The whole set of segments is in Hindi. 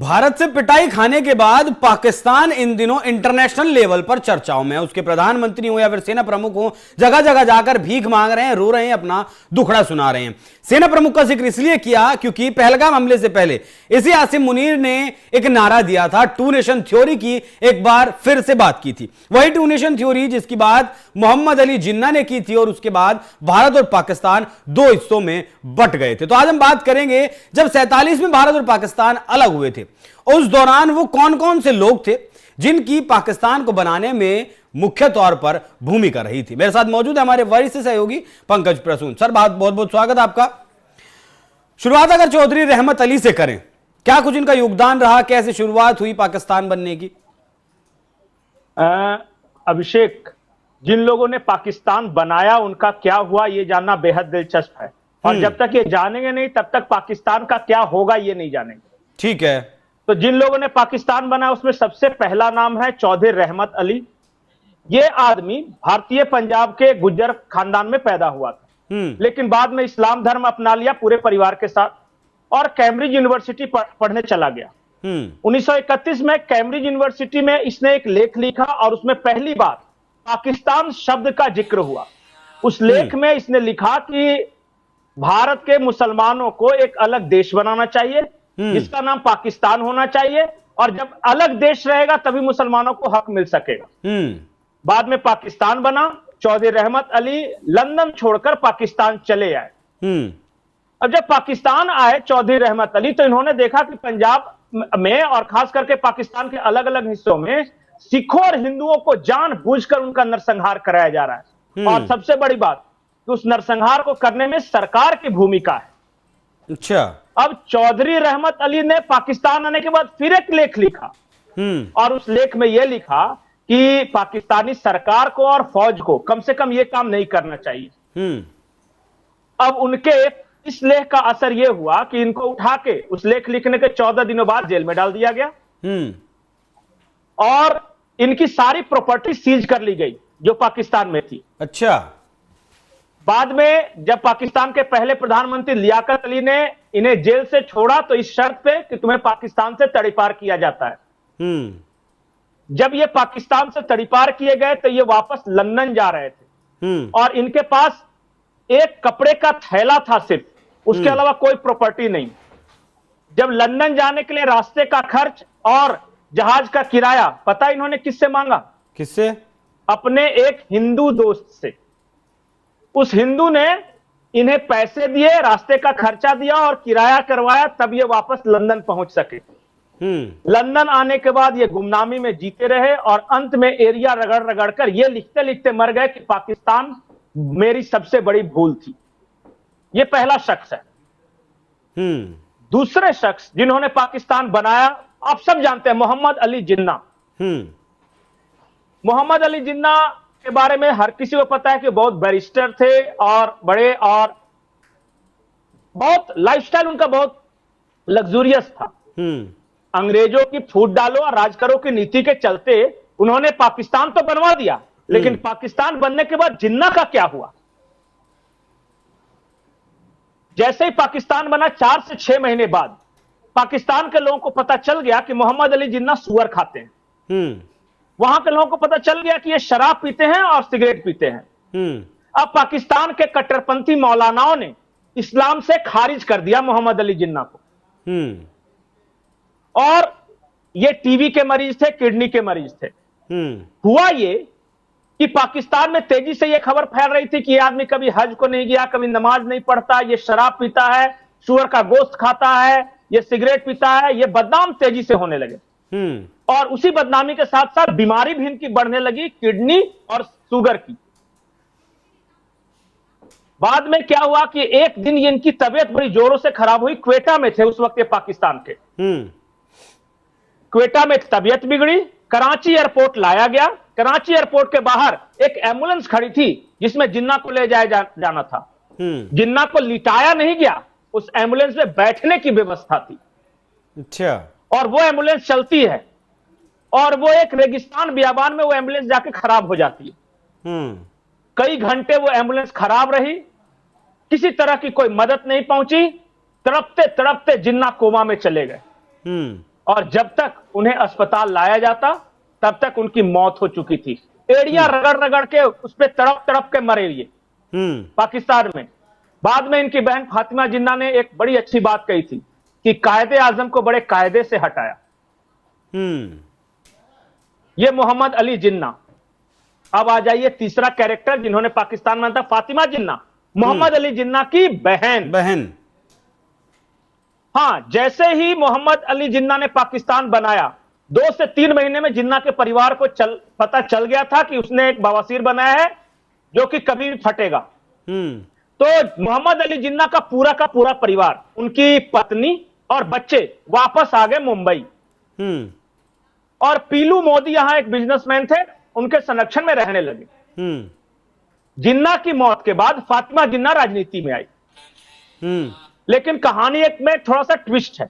भारत से पिटाई खाने के बाद पाकिस्तान इन दिनों इंटरनेशनल लेवल पर चर्चाओं में है। उसके प्रधानमंत्री हो या फिर सेना प्रमुख हो, जगह जगह जाकर भीख मांग रहे हैं, रो रहे हैं, अपना दुखड़ा सुना रहे हैं। सेना प्रमुख का जिक्र इसलिए किया क्योंकि पहलगाम हमले से पहले इसी आसिम मुनीर ने एक नारा दिया था, टू नेशन थ्योरी की एक बार फिर से बात की थी। वही टू नेशन थ्योरी जिसकी बात मोहम्मद अली जिन्ना ने की थी और उसके बाद भारत और पाकिस्तान दो हिस्सों में बंट गए थे। तो आज हम बात करेंगे जब 47 में भारत और पाकिस्तान अलग हुए थे, उस दौरान वो कौन कौन से लोग थे जिनकी पाकिस्तान को बनाने में मुख्य तौर पर भूमिका रही थी। मेरे साथ मौजूद है हमारे वरिष्ठ सहयोगी पंकज प्रसून। सर, बहुत बहुत स्वागत आपका। शुरुआत अगर चौधरी रहमत अली से करें, क्या कुछ इनका योगदान रहा, कैसे शुरुआत हुई पाकिस्तान बनने की? अभिषेक, जिन लोगों ने पाकिस्तान बनाया उनका क्या हुआ ये जानना बेहद दिलचस्प है, और जब तक ये जानेंगे नहीं तब तक पाकिस्तान का क्या होगा ये नहीं जानेंगे। ठीक है। तो जिन लोगों ने पाकिस्तान बनाया उसमें सबसे पहला नाम है चौधरी रहमत अली। ये आदमी भारतीय पंजाब के गुज्जर खानदान में पैदा हुआ था, लेकिन बाद में इस्लाम धर्म अपना लिया पूरे परिवार के साथ और कैम्ब्रिज यूनिवर्सिटी पढ़ने चला गया। 1931 में कैम्ब्रिज यूनिवर्सिटी में इसने एक लेख लिखा और उसमें पहली बार पाकिस्तान शब्द का जिक्र हुआ। उस लेख में इसने लिखा कि भारत के मुसलमानों को एक अलग देश बनाना चाहिए जिसका नाम पाकिस्तान होना चाहिए, और जब अलग देश रहेगा तभी मुसलमानों को हक मिल सकेगा। बाद में पाकिस्तान बना। चौधरी रहमत अली लंदन छोड़कर पाकिस्तान चले आए। अब जब पाकिस्तान आए चौधरी रहमत अली, तो इन्होंने देखा कि पंजाब में और खास करके पाकिस्तान के अलग अलग हिस्सों में सिखों और हिंदुओं को जानबूझकर उनका नरसंहार कराया जा रहा है, और सबसे बड़ी बात कि उस नरसंहार को करने में सरकार की भूमिका है। अच्छा। अब चौधरी रहमत अली ने पाकिस्तान आने के बाद फिर एक लेख लिखा, और उस लेख में यह लिखा कि पाकिस्तानी सरकार को और फौज को कम से कम यह काम नहीं करना चाहिए। अब उनके इस लेख का असर यह हुआ कि इनको उठा के उस लेख लिखने के 14 दिनों बाद जेल में डाल दिया गया, और इनकी सारी प्रॉपर्टी सीज कर ली गई जो पाकिस्तान में थी। अच्छा। बाद में जब पाकिस्तान के पहले प्रधानमंत्री लियाकत अली ने इन्हें जेल से छोड़ा तो इस शर्त पे कि तुम्हें पाकिस्तान से तड़ीपार किया जाता है। जब ये पाकिस्तान से तड़ीपार किए गए तो ये वापस लंदन जा रहे थे, और इनके पास एक कपड़े का थैला था सिर्फ, उसके अलावा कोई प्रॉपर्टी नहीं। जब लंदन जाने के लिए रास्ते का खर्च और जहाज का किराया पता इन्होंने किससे मांगा? किससे? अपने एक हिंदू दोस्त से। उस हिंदू ने इन्हें पैसे दिए, रास्ते का खर्चा दिया और किराया करवाया, तब ये वापस लंदन पहुंच सके। लंदन आने के बाद ये गुमनामी में जीते रहे और अंत में एरिया रगड़ रगड़ कर ये लिखते लिखते मर गए कि पाकिस्तान मेरी सबसे बड़ी भूल थी। ये पहला शख्स है। दूसरे शख्स जिन्होंने पाकिस्तान बनाया आप सब जानते हैं, मोहम्मद अली जिन्ना। मोहम्मद अली जिन्ना के बारे में हर किसी को पता है कि बहुत बैरिस्टर थे और बड़े, और बहुत लाइफस्टाइल उनका बहुत लग्जूरियस था। अंग्रेजों की फूट डालो और राज करो की नीति के चलते उन्होंने पाकिस्तान तो बनवा दिया, लेकिन पाकिस्तान बनने के बाद जिन्ना का क्या हुआ? जैसे ही पाकिस्तान बना 4 से 6 महीने बाद पाकिस्तान के लोगों को पता चल गया कि मोहम्मद अली जिन्ना सुअर खाते हैं। वहां के लोगों को पता चल गया कि ये शराब पीते हैं और सिगरेट पीते हैं। अब पाकिस्तान के कट्टरपंथी मौलानाओं ने इस्लाम से खारिज कर दिया मोहम्मद अली जिन्ना को, और ये टीबी के मरीज थे, किडनी के मरीज थे। हुआ ये कि पाकिस्तान में तेजी से ये खबर फैल रही थी कि ये आदमी कभी हज को नहीं गया, कभी नमाज नहीं पढ़ता, ये शराब पीता है, सुअर का गोश्त खाता है, ये सिगरेट पीता है। ये बदनाम तेजी से होने लगे, और उसी बदनामी के साथ साथ बीमारी भी इनकी बढ़ने लगी, किडनी और शुगर की। बाद में क्या हुआ कि एक दिन ये इनकी तबीयत बड़ी जोरों से खराब हुई। क्वेटा में थे उस वक्त ये पाकिस्तान के। क्वेटा में तबीयत बिगड़ी, कराची एयरपोर्ट लाया गया। कराची एयरपोर्ट के बाहर एक एम्बुलेंस खड़ी थी जिसमें जिन्ना को ले जाया जाना था। जिन्ना को लिटाया नहीं गया, उस एम्बुलेंस में बैठने की व्यवस्था थी। अच्छा। और वो एम्बुलेंस चलती है, और वो एक रेगिस्तान बियाबान में वो एम्बुलेंस जाके खराब हो जाती है। कई घंटे वो एम्बुलेंस खराब रही, किसी तरह की कोई मदद नहीं पहुंची। तड़पते तड़पते जिन्ना कोमा में चले गए, और जब तक उन्हें अस्पताल लाया जाता तब तक उनकी मौत हो चुकी थी। एड़ियां रगड़ रगड़ के उस पर तड़प तड़प के मरे ये पाकिस्तान में। बाद में इनकी बहन फातिमा जिन्ना ने एक बड़ी अच्छी बात कही थी कि कायदे आजम को बड़े कायदे से हटाया। ये मोहम्मद अली जिन्ना। अब आ जाइए तीसरा कैरेक्टर जिन्होंने पाकिस्तान में था, फातिमा जिन्ना, मोहम्मद अली जिन्ना की बहन। हां, जैसे ही मोहम्मद अली जिन्ना ने पाकिस्तान बनाया 2 से 3 महीने में जिन्ना के परिवार को पता चल गया था कि उसने एक बवासीर बनाया है जो कि कभी भी फटेगा। तो मोहम्मद अली जिन्ना का पूरा परिवार, उनकी पत्नी और बच्चे वापस आ गए मुंबई। और पीलू मोदी यहां एक बिजनेसमैन थे, उनके संरक्षण में रहने लगे। जिन्ना की मौत के बाद फातिमा जिन्ना राजनीति में आई। लेकिन कहानी एक में थोड़ा सा ट्विस्ट है।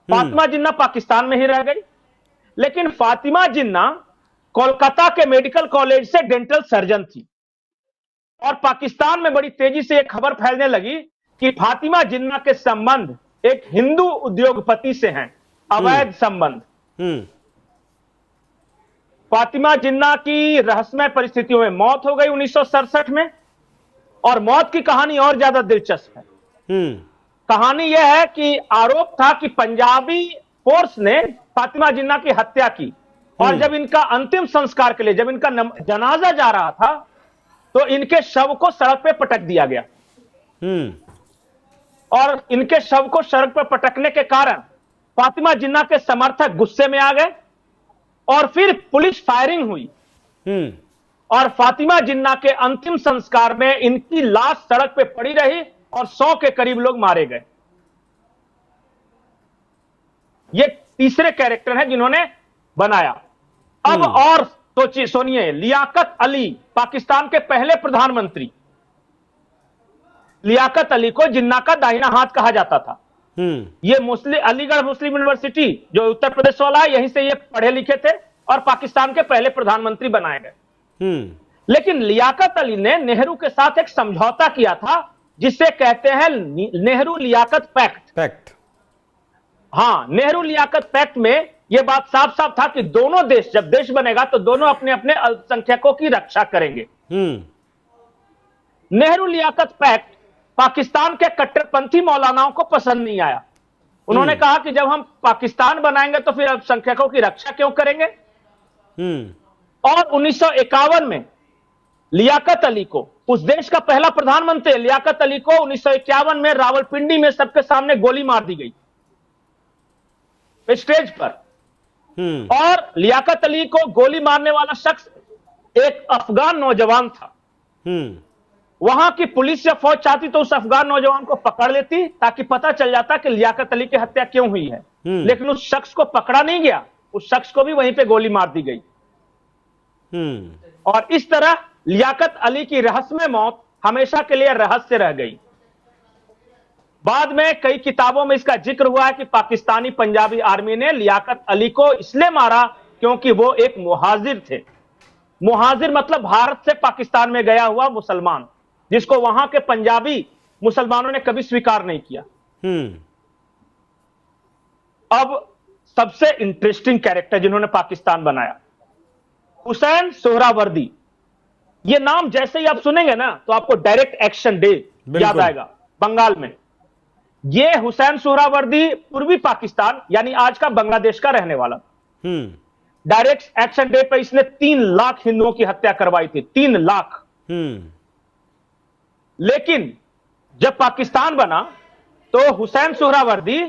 फातिमा जिन्ना पाकिस्तान में ही रह गई, लेकिन फातिमा जिन्ना कोलकाता के मेडिकल कॉलेज से डेंटल सर्जन थी। और पाकिस्तान में बड़ी तेजी से यह खबर फैलने लगी कि फातिमा जिन्ना के संबंध एक हिंदू उद्योगपति से हैं, अवैध संबंध। फातिमा जिन्ना की रहस्यमय परिस्थितियों में मौत हो गई 1967 में। और मौत की कहानी और ज्यादा दिलचस्प है। कहानी यह है कि आरोप था कि पंजाबी फोर्स ने फातिमा जिन्ना की हत्या की, और जब इनका अंतिम संस्कार के लिए जब इनका जनाजा जा रहा था तो इनके शव को सड़क पे पटक दिया गया। और इनके शव को सड़क पर पटकने के कारण फातिमा जिन्ना के समर्थक गुस्से में आ गए और फिर पुलिस फायरिंग हुई। और फातिमा जिन्ना के अंतिम संस्कार में इनकी लाश सड़क पे पड़ी रही और 100 के करीब लोग मारे गए। ये तीसरे कैरेक्टर हैं जिन्होंने बनाया। अब और सोचिए, सुनिए, लियाकत अली, पाकिस्तान के पहले प्रधानमंत्री। लियाकत अली को जिन्ना का दाहिना हाथ कहा जाता था। ये अलीगढ़ मुस्लिम यूनिवर्सिटी जो उत्तर प्रदेश वाला है, यहीं से ये पढ़े लिखे थे और पाकिस्तान के पहले प्रधानमंत्री बनाए गए। लेकिन लियाकत अली ने नेहरू के साथ एक समझौता किया था जिसे कहते हैं नेहरू लियाकत पैक्ट। हां, नेहरू लियाकत पैक्ट में यह बात साफ साफ था कि दोनों देश, जब देश बनेगा तो दोनों अपने अपने अल्पसंख्यकों की रक्षा करेंगे। नेहरू लियाकत पैक्ट पाकिस्तान के कट्टरपंथी मौलानाओं को पसंद नहीं आया। उन्होंने कहा कि जब हम पाकिस्तान बनाएंगे तो फिर अल्पसंख्यकों की रक्षा क्यों करेंगे। और 1951 में लियाकत अली को, उस देश का पहला प्रधानमंत्री लियाकत अली को 1951 में रावलपिंडी में सबके सामने गोली मार दी गई स्टेज पर। और लियाकत अली को गोली मारने वाला शख्स एक अफगान नौजवान था। वहां की पुलिस या फौज चाहती तो उस अफगान नौजवान को पकड़ लेती ताकि पता चल जाता कि लियाकत अली की हत्या क्यों हुई है। लेकिन उस शख्स को पकड़ा नहीं गया, उस शख्स को भी वहीं पे गोली मार दी गई। और इस तरह लियाकत अली की रहस्यमय मौत हमेशा के लिए रहस्य रह गई। बाद में कई किताबों में इसका जिक्र हुआ है कि पाकिस्तानी पंजाबी आर्मी ने लियाकत अली को इसलिए मारा क्योंकि वो एक मुहाजिर थे। मुहाजिर मतलब भारत से पाकिस्तान में गया हुआ मुसलमान, जिसको वहां के पंजाबी मुसलमानों ने कभी स्वीकार नहीं किया। अब सबसे इंटरेस्टिंग कैरेक्टर जिन्होंने पाकिस्तान बनाया, हुसैन सोहरावर्दी। ये नाम जैसे ही आप सुनेंगे ना तो आपको डायरेक्ट एक्शन डे याद आएगा, बंगाल में। ये हुसैन सोहरावर्दी पूर्वी पाकिस्तान यानी आज का बांग्लादेश का रहने वाला। डायरेक्ट एक्शन डे पे इसने 3 लाख हिंदुओं की हत्या करवाई थी, 3 लाख। लेकिन जब पाकिस्तान बना तो हुसैन सोहरावर्दी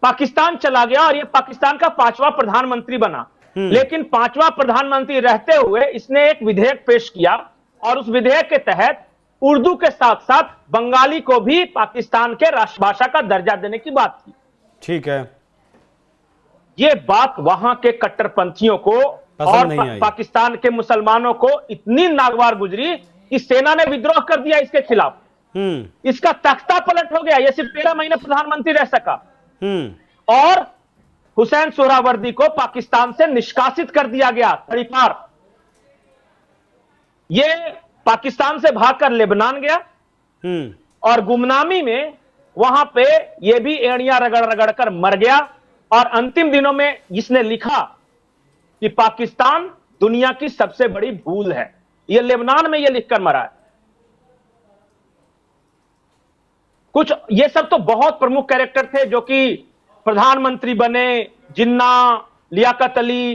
पाकिस्तान चला गया और यह पाकिस्तान का 5वां प्रधानमंत्री बना। लेकिन 5वां प्रधानमंत्री रहते हुए इसने एक विधेयक पेश किया और उस विधेयक के तहत उर्दू के साथ साथ बंगाली को भी पाकिस्तान के राष्ट्रभाषा का दर्जा देने की बात थी। ठीक है। यह बात वहां के कट्टरपंथियों को और पाकिस्तान के मुसलमानों को इतनी नागवार गुजरी कि सेना ने विद्रोह कर दिया इसके खिलाफ। इसका तख्ता पलट हो गया। यह सिर्फ 13 महीने प्रधानमंत्री रह सका और हुसैन सोहरावर्दी को पाकिस्तान से निष्कासित कर दिया गया तड़ीपार। यह पाकिस्तान से भागकर लेबनान गया और गुमनामी में वहां पे यह भी एड़ियां रगड़ रगड़ कर मर गया और अंतिम दिनों में इसने लिखा कि पाकिस्तान दुनिया की सबसे बड़ी भूल है। यह लेबनान में यह लिखकर मरा है। कुछ ये सब तो बहुत प्रमुख कैरेक्टर थे जो कि प्रधानमंत्री बने, जिन्ना, लियाकत अली,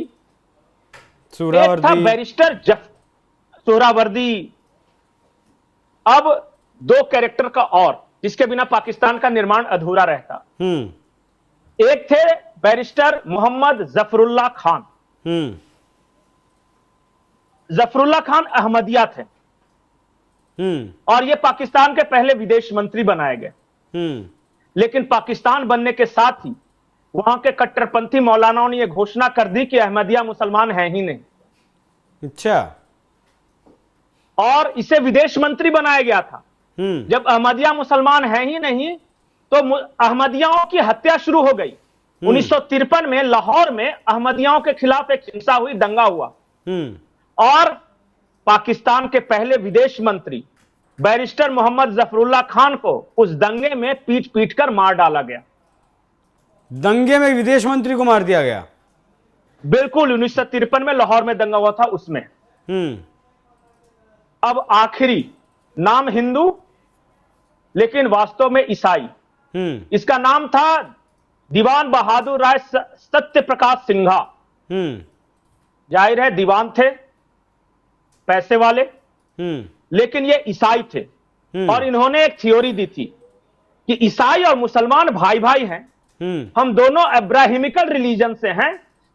एक था बैरिस्टर सोहरावर्दी। अब दो कैरेक्टर का और, जिसके बिना पाकिस्तान का निर्माण अधूरा रहता। एक थे बैरिस्टर मोहम्मद जफरुल्लाह खान। जफरुल्लाह खान अहमदिया थे और ये पाकिस्तान के पहले विदेश मंत्री बनाए गए। लेकिन पाकिस्तान बनने के साथ ही वहां के कट्टरपंथी मौलानाओं ने यह घोषणा कर दी कि अहमदिया मुसलमान है ही नहीं। अच्छा। और इसे विदेश मंत्री बनाया गया था। जब अहमदिया मुसलमान है ही नहीं तो अहमदियाओं की हत्या शुरू हो गई। 1953 में लाहौर में अहमदियाओं के खिलाफ एक हिंसा हुई, दंगा हुआ और पाकिस्तान के पहले विदेश मंत्री बैरिस्टर मोहम्मद जफरुल्लाह खान को उस दंगे में पीट पीट कर मार डाला गया। दंगे में विदेश मंत्री को मार दिया गया? बिल्कुल, 1953 में लाहौर में दंगा हुआ था उसमें। अब आखिरी नाम हिंदू लेकिन वास्तव में ईसाई। इसका नाम था दीवान बहादुर राय सत्य प्रकाश सिंघा। जाहिर है दीवान थे, पैसे वाले, लेकिन ये ईसाई थे। और इन्होंने एक थ्योरी दी थी कि ईसाई और मुसलमान भाई भाई हैं। हम दोनों अब्राहिमिकल रिलीजन से हैं,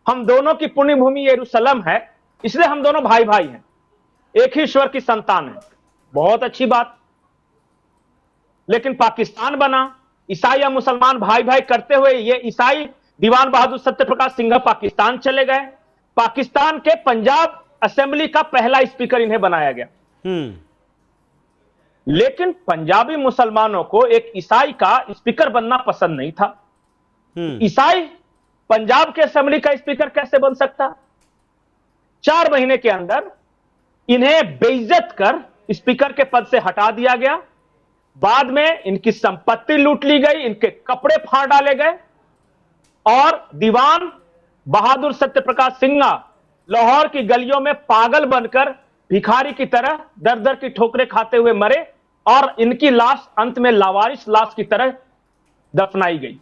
हम दोनों की पुण्य भूमि यरूशलेम है, इसलिए हम दोनों भाई भाई हैं, एक ही ईश्वर की संतान है। बहुत अच्छी बात। लेकिन पाकिस्तान बना, ईसाई या मुसलमान भाई भाई करते हुए ये ईसाई दीवान बहादुर सत्यप्रकाश सिंघा पाकिस्तान चले गए। पाकिस्तान के पंजाब असेंबली का पहला स्पीकर इन्हें बनाया गया। लेकिन पंजाबी मुसलमानों को एक ईसाई का स्पीकर बनना पसंद नहीं था। ईसाई पंजाब के असेंबली का स्पीकर कैसे बन सकता? 4 महीने के अंदर इन्हें बेइज्जत कर स्पीकर के पद से हटा दिया गया। बाद में इनकी संपत्ति लूट ली गई, इनके कपड़े फाड़ डाले गए और दीवान बहादुर सत्यप्रकाश सिंघा लाहौर की गलियों में पागल बनकर भिखारी की तरह दर दर की ठोकरें खाते हुए मरे और इनकी लाश अंत में लावारिस लाश की तरह दफनाई गई।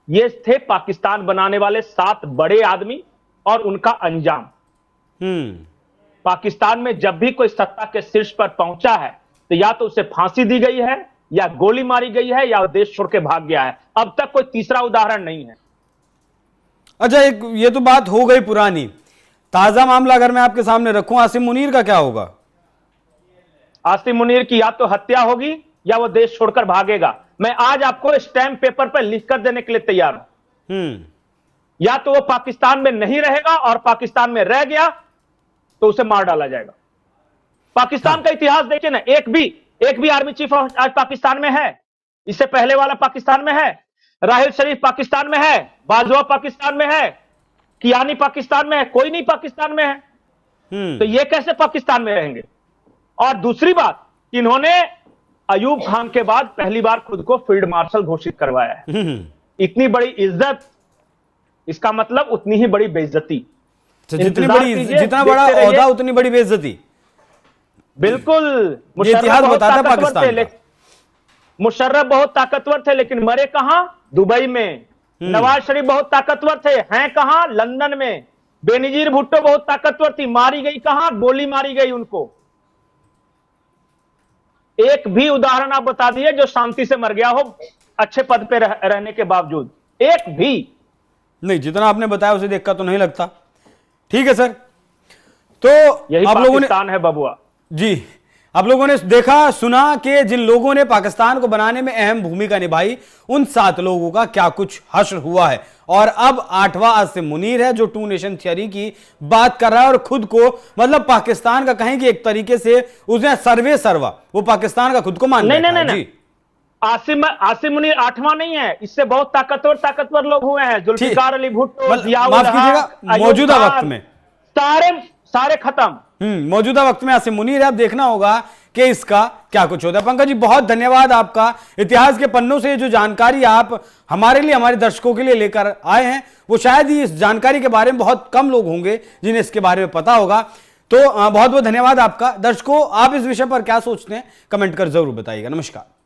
ये थे पाकिस्तान बनाने वाले 7 बड़े आदमी और उनका अंजाम। पाकिस्तान में जब भी कोई सत्ता के शीर्ष पर पहुंचा है तो या तो उसे फांसी दी गई है या गोली मारी गई है या देश छोड़ के भाग गया है। अब तक कोई तीसरा उदाहरण नहीं है। अच्छा, एक ये तो बात हो गई पुरानी। ताजा मामला अगर मैं आपके सामने रखूं, आसिम मुनीर का क्या होगा? आसिम मुनीर की या तो हत्या होगी या वो देश छोड़कर भागेगा। मैं आज आपको स्टैम्प पेपर पर लिखकर देने के लिए तैयार हूं। या तो वो पाकिस्तान में नहीं रहेगा और पाकिस्तान में रह गया तो उसे मार डाला जाएगा। पाकिस्तान का इतिहास देखिए ना, एक भी आर्मी चीफ आज पाकिस्तान में है। इससे पहले वाला पाकिस्तान में है, राहिल शरीफ पाकिस्तान में है, बाजवा पाकिस्तान में है, कियानी पाकिस्तान में है, कोई नहीं पाकिस्तान में है। तो ये कैसे पाकिस्तान में रहेंगे? और दूसरी बात, इन्होंने अयूब खान के बाद पहली बार खुद को फील्ड मार्शल घोषित करवाया है। इतनी बड़ी इज्जत, इसका मतलब उतनी ही बड़ी बेइज्जती। जितना बड़ा ओहदा उतनी बड़ी बेइज्जती। बिल्कुल। इतिहास बताता है पाकिस्तान का। मुशर्रफ बहुत ताकतवर थे लेकिन मरे कहां? दुबई में। नवाज शरीफ बहुत ताकतवर थे, हैं कहां? लंदन में। बेनजीर भुट्टो बहुत ताकतवर थी, मारी गई कहां? गोली मारी गई उनको। एक भी उदाहरण आप बता दिए जो शांति से मर गया हो अच्छे पद पे रहने के बावजूद? एक भी नहीं। जितना आपने बताया उसे देखकर तो नहीं लगता। ठीक है सर, तो यही आप लोगों ने है बबुआ जी, आप लोगों ने देखा सुना कि जिन लोगों ने पाकिस्तान को बनाने में अहम भूमिका निभाई उन 7 लोगों का क्या कुछ हश्र हुआ है। और अब 8वां आसिम मुनीर है जो 2 नेशन थियरी की बात कर रहा है और खुद को मतलब पाकिस्तान का कहें कि एक तरीके से उसने सर्वा वो पाकिस्तान का खुद को मान नहीं। आसिम मुनीर 8वां नहीं है, इससे बहुत ताकतवर लोग हुए हैं। जुल्फिकार अली भुट्टो, माफ कीजिएगा, मौजूदा वक्त में सारे खत्म। मौजूदा वक्त में आसिम मुनीर, आप देखना होगा कि इसका क्या कुछ होता है। पंकज जी बहुत धन्यवाद आपका, इतिहास के पन्नों से जो जानकारी आप हमारे लिए, हमारे दर्शकों के लिए लेकर आए हैं, वो शायद ही इस जानकारी के बारे में बहुत कम लोग होंगे जिन्हें इसके बारे में पता होगा। तो बहुत बहुत धन्यवाद आपका। दर्शकों, आप इस विषय पर क्या सोचते हैं कमेंट कर जरूर बताइएगा। नमस्कार।